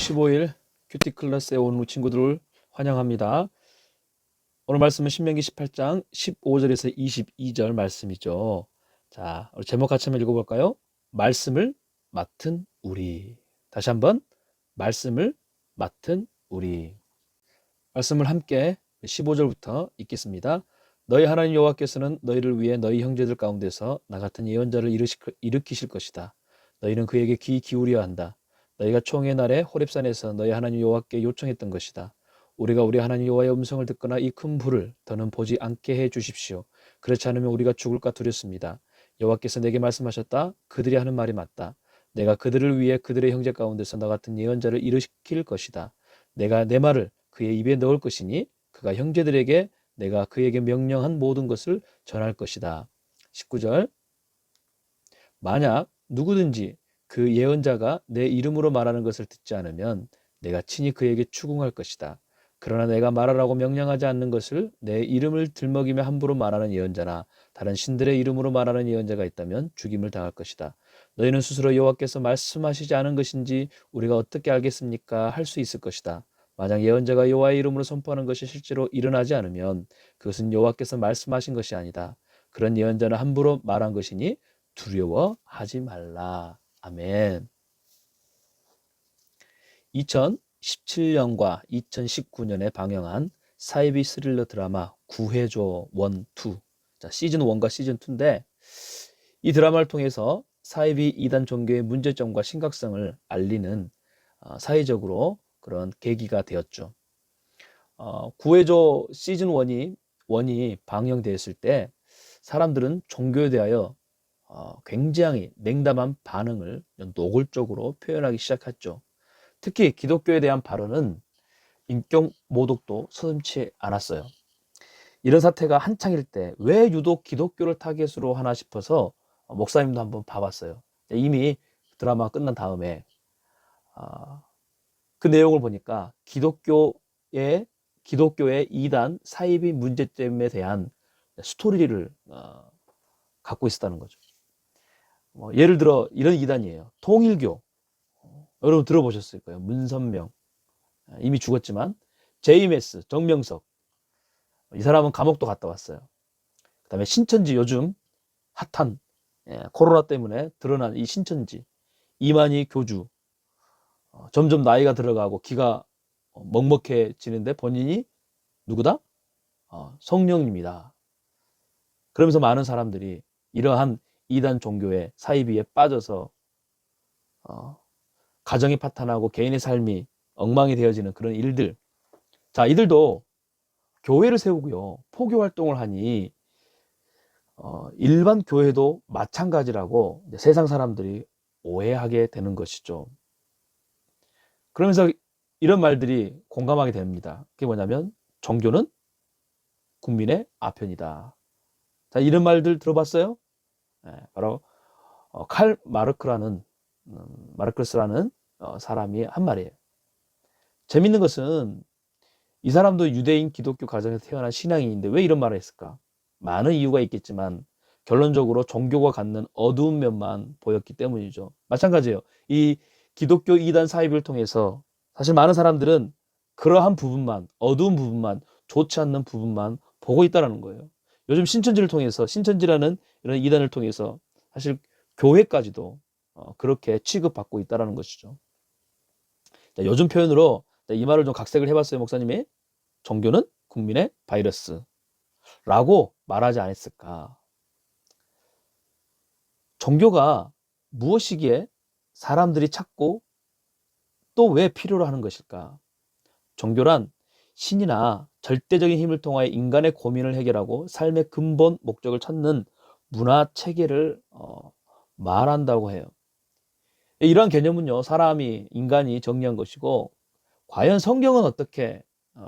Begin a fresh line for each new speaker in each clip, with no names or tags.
15일 큐티 클래스에 온 친구들을 환영합니다. 오늘 말씀은 신명기 18장 15절에서 22절 말씀이죠. 자, 우리 제목 같이 한번 읽어볼까요? 말씀을 맡은 우리. 다시 한번 말씀을 맡은 우리. 말씀을 함께 15절부터 읽겠습니다. 너희 하나님 여호와께서는 너희를 위해 너희 형제들 가운데서 나 같은 예언자를 일으키실 것이다. 너희는 그에게 귀 기울여야 한다. 너희가 총회 날에 호렙산에서 너희 하나님 여호와께 요청했던 것이다. 우리가 우리 하나님 여호와의 음성을 듣거나 이 큰 불을 더는 보지 않게 해 주십시오. 그렇지 않으면 우리가 죽을까 두렵습니다. 여호와께서 내게 말씀하셨다. 그들이 하는 말이 맞다. 내가 그들을 위해 그들의 형제 가운데서 나 같은 예언자를 일으킬 것이다. 내가 내 말을 그의 입에 넣을 것이니 그가 형제들에게 내가 그에게 명령한 모든 것을 전할 것이다. 19절 만약 누구든지 그 예언자가 내 이름으로 말하는 것을 듣지 않으면 내가 친히 그에게 추궁할 것이다. 그러나 내가 말하라고 명령하지 않는 것을 내 이름을 들먹이며 함부로 말하는 예언자나 다른 신들의 이름으로 말하는 예언자가 있다면 죽임을 당할 것이다. 너희는 스스로 여호와께서 말씀하시지 않은 것인지 우리가 어떻게 알겠습니까? 할 수 있을 것이다. 만약 예언자가 여호와의 이름으로 선포하는 것이 실제로 일어나지 않으면 그것은 여호와께서 말씀하신 것이 아니다. 그런 예언자는 함부로 말한 것이니 두려워하지 말라. 아멘. 2017년과 2019년에 방영한 사이비 스릴러 드라마 구해줘 1, 2. 자, 시즌 1과 시즌 2인데 이 드라마를 통해서 사이비 이단 종교의 문제점과 심각성을 알리는 사회적으로 그런 계기가 되었죠. 구해줘 시즌 1이 방영되었을 때 사람들은 종교에 대하여 굉장히 냉담한 반응을 노골적으로 표현하기 시작했죠. 특히 기독교에 대한 발언은 인격 모독도 서슴지 않았어요. 이런 사태가 한창일 때 왜 유독 기독교를 타겟으로 하나 싶어서 목사님도 한번 봐봤어요. 이미 드라마가 끝난 다음에 그 내용을 보니까 기독교의 이단 사이비 문제점에 대한 스토리를 갖고 있었다는 거죠. 예를 들어 이런 이단이에요. 통일교. 여러분 들어보셨을 거예요. 문선명. 이미 죽었지만 JMS 정명석. 이 사람은 감옥도 갔다 왔어요. 그 다음에 신천지 요즘 핫한 코로나 때문에 드러난 이 신천지 이만희 교주. 점점 나이가 들어가고 기가 먹먹해지는데 본인이 누구다? 성령입니다. 그러면서 많은 사람들이 이러한 이단 종교의 사이비에 빠져서 가정이 파탄하고 개인의 삶이 엉망이 되어지는 그런 일들. 자, 이들도 교회를 세우고요. 포교 활동을 하니 일반 교회도 마찬가지라고 세상 사람들이 오해하게 되는 것이죠. 그러면서 이런 말들이 공감하게 됩니다. 그게 뭐냐면 종교는 국민의 아편이다. 자, 이런 말들 들어봤어요? 바로 칼 마르크스라는 사람이 한 말이에요. 재밌는 것은 이 사람도 유대인 기독교 가정에서 태어난 신앙인인데 왜 이런 말을 했을까? 많은 이유가 있겠지만 결론적으로 종교가 갖는 어두운 면만 보였기 때문이죠. 마찬가지예요. 이 기독교 이단 사이비를 통해서 사실 많은 사람들은 그러한 부분만, 어두운 부분만, 좋지 않는 부분만 보고 있다는 거예요. 요즘 신천지라는 이런 이단을 통해서 사실 교회까지도 그렇게 취급받고 있다는 것이죠. 자, 요즘 표현으로 이 말을 좀 각색을 해봤어요, 목사님이. 종교는 국민의 바이러스라고 말하지 않았을까. 종교가 무엇이기에 사람들이 찾고 또 왜 필요로 하는 것일까? 종교란 신이나 절대적인 힘을 통하여 인간의 고민을 해결하고 삶의 근본 목적을 찾는 문화 체계를 말한다고 해요. 이러한 개념은요, 인간이 정리한 것이고, 과연 성경은 어떻게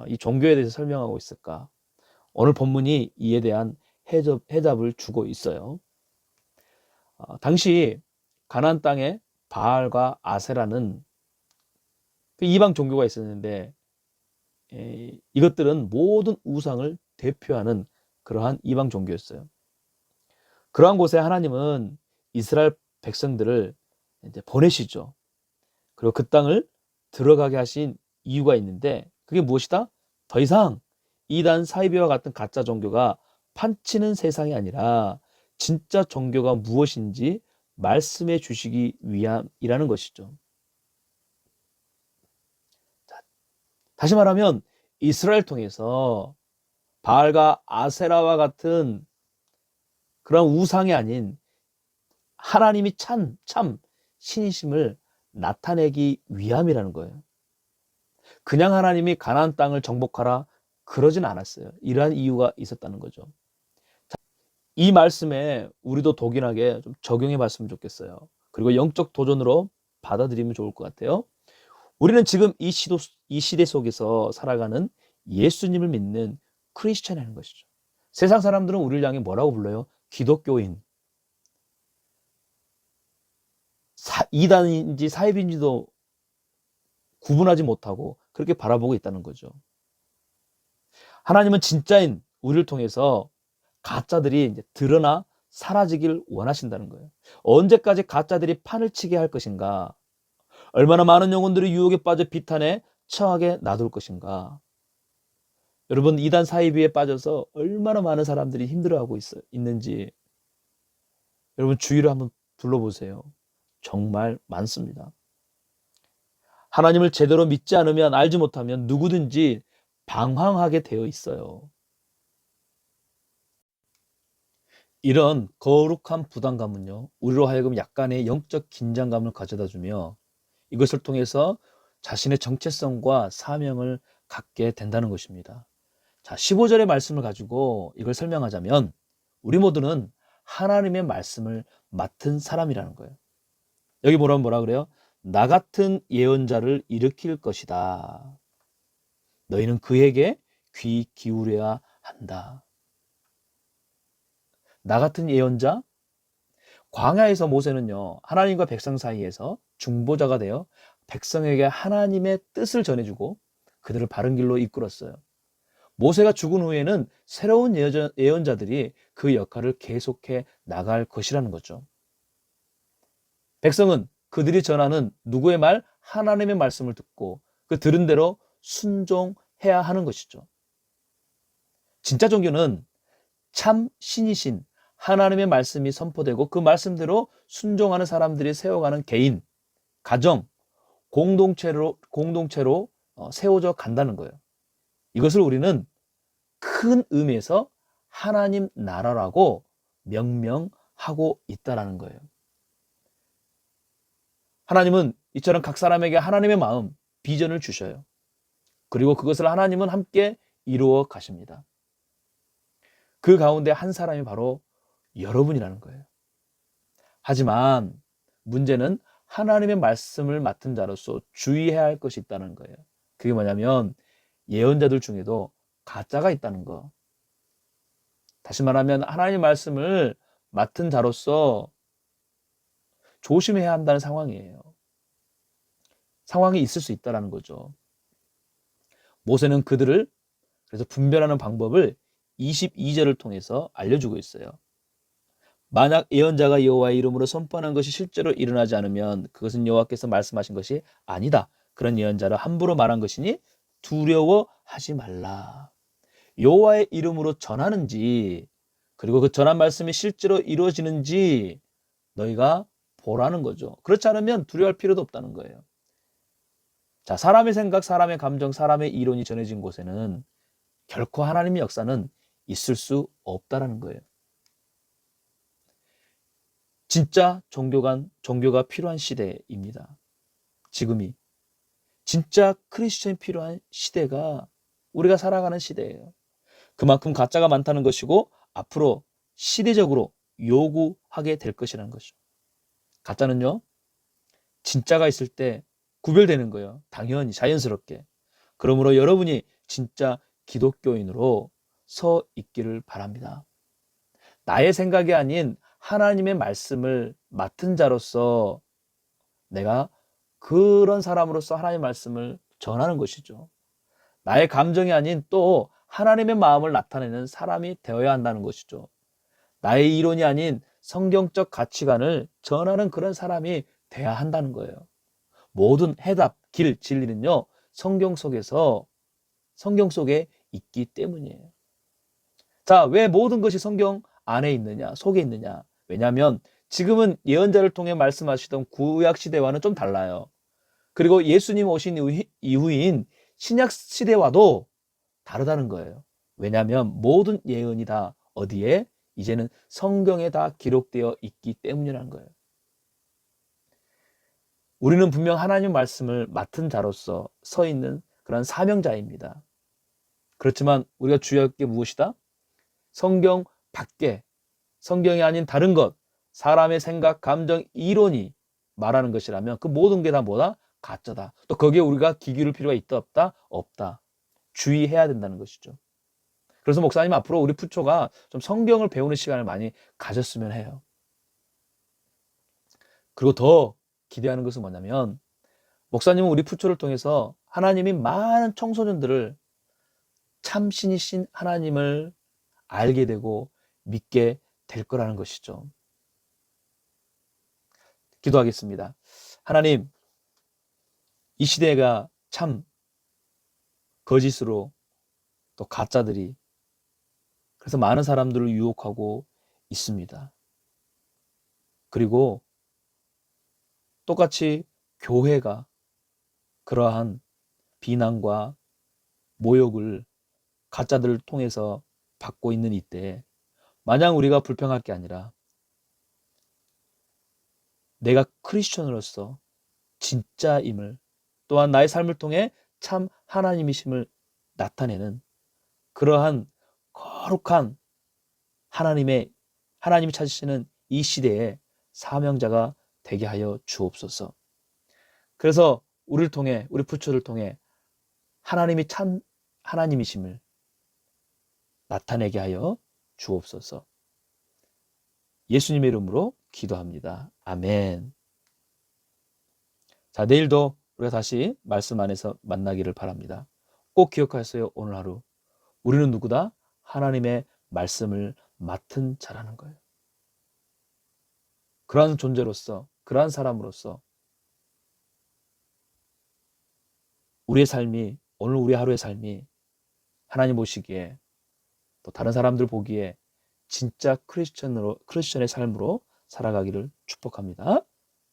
이 종교에 대해서 설명하고 있을까? 오늘 본문이 이에 대한 해답을 주고 있어요. 당시 가나안 땅에 바알과 아세라는 그 이방 종교가 있었는데 이것들은 모든 우상을 대표하는 그러한 이방 종교였어요. 그러한 곳에 하나님은 이스라엘 백성들을 이제 보내시죠. 그리고 그 땅을 들어가게 하신 이유가 있는데 그게 무엇이다? 더 이상 이단 사이비와 같은 가짜 종교가 판치는 세상이 아니라 진짜 종교가 무엇인지 말씀해 주시기 위함이라는 것이죠. 자, 다시 말하면 이스라엘 통해서 바알과 아세라와 같은 그런 우상이 아닌 하나님이 참 신이심을 나타내기 위함이라는 거예요. 그냥 하나님이 가나안 땅을 정복하라 그러진 않았어요. 이러한 이유가 있었다는 거죠. 자, 이 말씀에 우리도 독일하게 좀 적용해 봤으면 좋겠어요. 그리고 영적 도전으로 받아들이면 좋을 것 같아요. 우리는 지금 이 시대 속에서 살아가는 예수님을 믿는 크리스천이라는 것이죠. 세상 사람들은 우리를 향해 뭐라고 불러요? 기독교인. 이단인지 사입인지도 구분하지 못하고 그렇게 바라보고 있다는 거죠. 하나님은 진짜인 우리를 통해서 가짜들이 이제 드러나 사라지길 원하신다는 거예요. 언제까지 가짜들이 판을 치게 할 것인가? 얼마나 많은 영혼들이 유혹에 빠져 비탄에 처하게 놔둘 것인가? 여러분, 이단 사이비에 빠져서 얼마나 많은 사람들이 힘들어하고 있는지 여러분 주위를 한번 둘러보세요. 정말 많습니다. 하나님을 제대로 믿지 않으면, 알지 못하면 누구든지 방황하게 되어 있어요. 이런 거룩한 부담감은요, 우리로 하여금 약간의 영적 긴장감을 가져다주며 이것을 통해서 자신의 정체성과 사명을 갖게 된다는 것입니다. 자, 15절의 말씀을 가지고 이걸 설명하자면 우리 모두는 하나님의 말씀을 맡은 사람이라는 거예요. 여기 뭐라 그래요? 나 같은 예언자를 일으킬 것이다. 너희는 그에게 귀 기울여야 한다. 나 같은 예언자? 광야에서 모세는요, 하나님과 백성 사이에서 중보자가 되어 백성에게 하나님의 뜻을 전해주고 그들을 바른 길로 이끌었어요. 모세가 죽은 후에는 새로운 예언자들이 그 역할을 계속해 나갈 것이라는 거죠. 백성은 그들이 전하는 누구의 말? 하나님의 말씀을 듣고 그 들은 대로 순종해야 하는 것이죠. 진짜 종교는 참 신이신 하나님의 말씀이 선포되고 그 말씀대로 순종하는 사람들이 세워가는 개인, 가정, 공동체로 세워져 간다는 거예요. 이것을 우리는 큰 의미에서 하나님 나라라고 명명하고 있다라는 거예요. 하나님은 이처럼 각 사람에게 하나님의 마음, 비전을 주셔요. 그리고 그것을 하나님은 함께 이루어 가십니다. 그 가운데 한 사람이 바로 여러분이라는 거예요. 하지만 문제는 하나님의 말씀을 맡은 자로서 주의해야 할 것이 있다는 거예요. 그게 뭐냐면 예언자들 중에도 가짜가 있다는 거. 다시 말하면 하나님의 말씀을 맡은 자로서 조심해야 한다는 상황이에요. 상황이 있을 수 있다는 거죠. 모세는 그들을 그래서 분별하는 방법을 22절을 통해서 알려주고 있어요. 만약 예언자가 여호와의 이름으로 선포하는 것이 실제로 일어나지 않으면 그것은 여호와께서 말씀하신 것이 아니다. 그런 예언자를 함부로 말한 것이니 두려워하지 말라. 여호와의 이름으로 전하는지 그리고 그 전한 말씀이 실제로 이루어지는지 너희가 보라는 거죠. 그렇지 않으면 두려워할 필요도 없다는 거예요. 자, 사람의 생각, 사람의 감정, 사람의 이론이 전해진 곳에는 결코 하나님의 역사는 있을 수 없다라는 거예요. 진짜 종교가 필요한 시대입니다. 지금이 진짜 크리스천이 필요한 시대가 우리가 살아가는 시대예요. 그만큼 가짜가 많다는 것이고 앞으로 시대적으로 요구하게 될 것이라는 거죠. 가짜는요, 진짜가 있을 때 구별되는 거예요. 당연히 자연스럽게. 그러므로 여러분이 진짜 기독교인으로 서 있기를 바랍니다. 나의 생각이 아닌 하나님의 말씀을 맡은 자로서 내가 그런 사람으로서 하나님의 말씀을 전하는 것이죠. 나의 감정이 아닌 또 하나님의 마음을 나타내는 사람이 되어야 한다는 것이죠. 나의 이론이 아닌 성경적 가치관을 전하는 그런 사람이 돼야 한다는 거예요. 모든 해답, 길, 진리는요, 성경 속에 있기 때문이에요. 자, 왜 모든 것이 성경 안에 있느냐, 속에 있느냐? 왜냐하면 지금은 예언자를 통해 말씀하시던 구약 시대와는 좀 달라요. 그리고 예수님 오신 이후인 신약 시대와도 다르다는 거예요. 왜냐하면 모든 예언이 다 어디에? 이제는 성경에 다 기록되어 있기 때문이라는 거예요. 우리는 분명 하나님 말씀을 맡은 자로서 서 있는 그런 사명자입니다. 그렇지만 우리가 주의할 게 무엇이다? 성경 밖에, 성경이 아닌 다른 것, 사람의 생각, 감정, 이론이 말하는 것이라면 그 모든 게 다 뭐다? 가짜다. 또 거기에 우리가 귀 기울일 필요가 있다 없다? 없다. 주의해야 된다는 것이죠. 그래서 목사님 앞으로 우리 푸초가 좀 성경을 배우는 시간을 많이 가졌으면 해요. 그리고 더 기대하는 것은 뭐냐면 목사님은 우리 푸초를 통해서 하나님이 많은 청소년들을 참신이신 하나님을 알게 되고 믿게 될 거라는 것이죠. 기도하겠습니다. 하나님, 이 시대가 참 거짓으로 또 가짜들이 그래서 많은 사람들을 유혹하고 있습니다. 그리고 똑같이 교회가 그러한 비난과 모욕을 가짜들을 통해서 받고 있는 이때에 마냥 우리가 불평할 게 아니라 내가 크리스천으로서 진짜임을 또한 나의 삶을 통해 참 하나님이심을 나타내는 그러한 거룩한 하나님이 찾으시는 이 시대의 사명자가 되게 하여 주옵소서. 그래서 우리를 통해 우리 부처를 통해 하나님이 참 하나님이심을 나타내게 하여 주옵소서. 예수님의 이름으로 기도합니다. 아멘. 자, 내일도 우리가 다시 말씀 안에서 만나기를 바랍니다. 꼭 기억하세요. 오늘 하루 우리는 누구다? 하나님의 말씀을 맡은 자라는 거예요. 그러한 존재로서, 그러한 사람으로서 우리의 삶이, 오늘 우리 하루의 삶이 하나님 보시기에 또 다른 사람들 보기에 진짜 크리스천의 삶으로 살아가기를 축복합니다.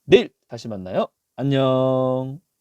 내일 다시 만나요. 안녕.